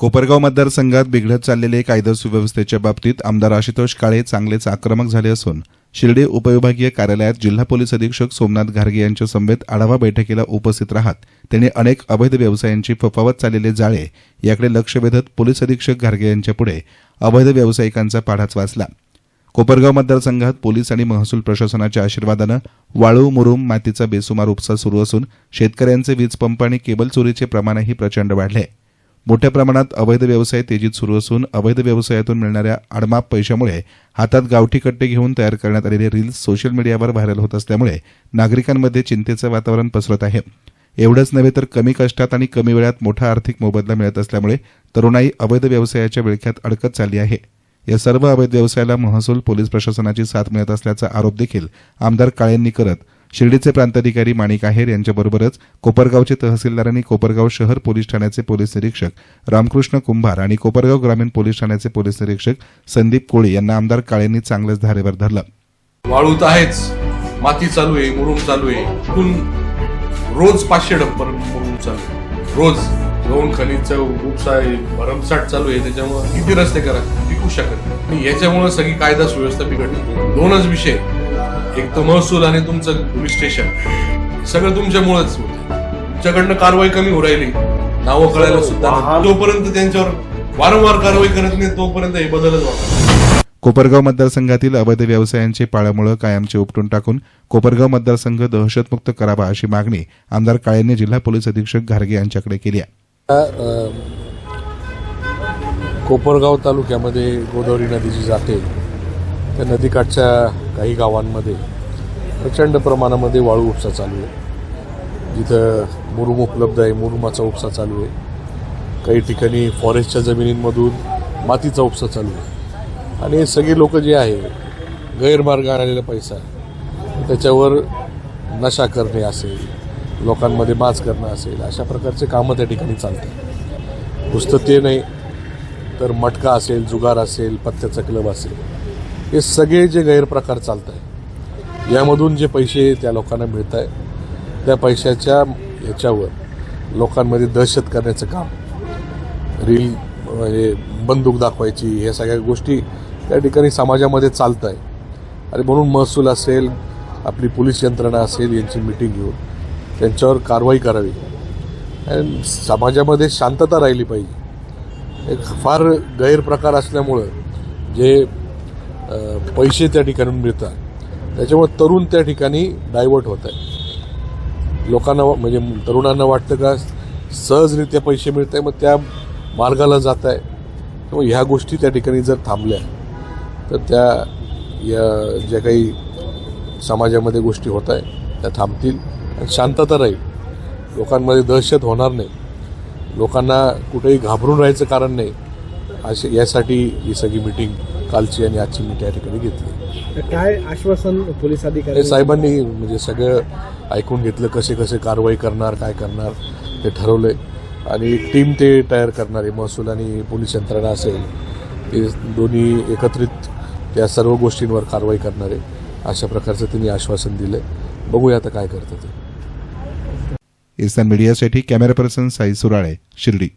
कोपरगाव मतदारसंघात बिघडत चाललेले कायदा सुव्यवस्थेच्या बाबतीत आमदार आशुतोष काळे चांगलेच आक्रमक झाले असून शिर्डी उपविभागीय कार्यालयात जिल्हा पोलीस अधीक्षक सोमनाथ घारगे यांच्या समवेत आढावा बैठकीला उपस्थित राहत त्यांनी अनेक अवैध व्यवसायांची फफावत चाललेले जाळे याकडे लक्ष वेधत पोलीस अधीक्षक घारगे यांच्यापुढे अवैध व्यावसायिकांचा पाढाच वाचला। कोपरगाव मतदारसंघात पोलीस आणि महसूल प्रशासनाच्या आशीर्वादानं वाळू मुरुम मातीचा बेसुमार उपसा सुरू असून शेतकऱ्यांचे वीज पंप आणि केबल चोरीचे प्रमाणही प्रचंड वाढले। मोठ्या प्रमाणात अवैध व्यवसाय तेजीत सुरू असून अवैध व्यवसायातून मिळणाऱ्या आडमाप पैशामुळे हातात गावठी कट्टे घेऊन तयार करण्यात आलेले रील्स सोशल मीडियावर व्हायरल होत असल्यामुळे नागरिकांमध्ये चिंतेचं वातावरण पसरत आहे। एवढंच नव्हे तर कमी कष्टात आणि कमी वेळात मोठा आर्थिक मोबदला मिळत असल्यामुळे तरुणाई अवैध व्यवसायाच्या विळख्यात अडकत चालली आहे। या सर्व अवैध व्यवसायाला महसूल पोलीस प्रशासनाची साथ मिळत असल्याचा आरोप देखील आमदार काळेंनी करत शिर्डीचे प्रांताधिकारी माणिक आहेर यांच्याबरोबरच कोपरगावचे तहसीलदार आणि कोपरगाव शहर पोलीस ठाण्याचे पोलीस निरीक्षक रामकृष्ण कुंभार आणि कोपरगाव ग्रामीण पोलीस ठाण्याचे पोलीस निरीक्षक संदीप कोळी यांना आमदार काळेंनी चांगलेच धारेवर धरलं। वाळू तर आहेच, माती चालू आहे, मुरुम चालू आहे, रोज 500 डंपर मुरुम चालू आहे, रोज गौण खनिजचा उपसा भरमसाठ चालू आहे। त्याच्यामुळे किती रस्ते करा टिकू शकत नाही आणि याच्यामुळे सगळी कायदा सुव्यवस्था बिघडली। दोनच विषय, एक तर महसूल आणि तुमचं पोलीस स्टेशन, सगळं तुमच्यामुळेच होतं। तुमच्याकडनं कारवाई कमी हो राहिली, नावं कळायला सुद्धा जोपर्यंत त्यांच्यावर वारंवार कारवाई करत नाही तोपर्यंत हे बदलच होणार। कोपरगाव मतदारसंघातील अवैध व्यवसायांची पाळंमुळं कायमची उपटून टाकून कोपरगाव मतदारसंघ दहशतमुक्त करावा अशी मागणी आमदार काळेंनी जिल्हा पोलीस अधीक्षक घारगे यांच्याकडे केली आहे। कोपरगाव तालुक्यामध्ये गोदावरी नदी जी जाते त्या नदीकाठच्या काही गावांमध्ये प्रचंड प्रमाणामध्ये वाळू उपसा चालू आहे। जिथं मुरुम उपलब्ध आहे मुरुमाचा उपसा चालू आहे, काही ठिकाणी फॉरेस्टच्या जमिनींमधून मातीचा उपसा चालू आहे आणि हे सगळे लोक जे आहे गैरमार्गाने आलेला पैसा त्याच्यावर नशा करणे असेल, लोकांमध्ये माच करणं असेल, अशा प्रकारचे कामं त्या ठिकाणी चालतात। नुसतं ते नाही तर मटका असेल, जुगार असेल, पत्त्याचा क्लब असेल, हे सगळे जे गैरप्रकार चालत आहे यामधून जे पैसे त्या लोकांना मिळत आहे त्या पैशाच्या ह्याच्यावर लोकांमध्ये दहशत करण्याचं काम, रील म्हणजे बंदूक दाखवायची, ह्या सगळ्या गोष्टी त्या ठिकाणी समाजामध्ये चालत आहे। आणि म्हणून महसूल असेल, आपली पोलीस यंत्रणा असेल, यांची मिटिंग घेऊन त्यांच्यावर कारवाई करावी आणि समाजामध्ये शांतता राहिली पाहिजे। एक फार गैरप्रकार असल्यामुळं जे पैसे त्या ठिकाणी मिळतात त्याच्यामुळे तरुण त्या ठिकाणी डायव्हर्ट होत आहे। लोकांना म्हणजे तरुणांना वाटतं का सहजरित्या पैसे मिळत आहे, मग त्या मार्गाला जात आहे। त्यामुळे ह्या गोष्टी त्या ठिकाणी जर थांबल्या तर त्या या ज्या काही समाजामध्ये गोष्टी होत आहे त्या थांबतील आणि शांतता राहील, लोकांमध्ये दहशत होणार नाही, लोकांना कुठेही घाबरून राहायचं कारण नाही। असे यासाठी ही सगळी मिटिंग कालची आणि आजची मिटिंग या ठिकाणी घेतली। काय आश्वासन पोलीस अधिकारी साहेबांनी म्हणजे सगळं ऐकून घेतलं, कसे कसे कारवाई करणार, काय करणार ते ठरवलंय आणि टीम ते तयार करणारे महसूल आणि पोलीस यंत्रणा असेल ते दोन्ही एकत्रित त्या सर्व गोष्टींवर कारवाई करणारे अशा प्रकारचं त्यांनी आश्वासन दिलंय। बघूया आता काय करतात ते। ईस्टर्न मीडियासाठी कॅमेरा पर्सन साई सुराळे, शिर्डी।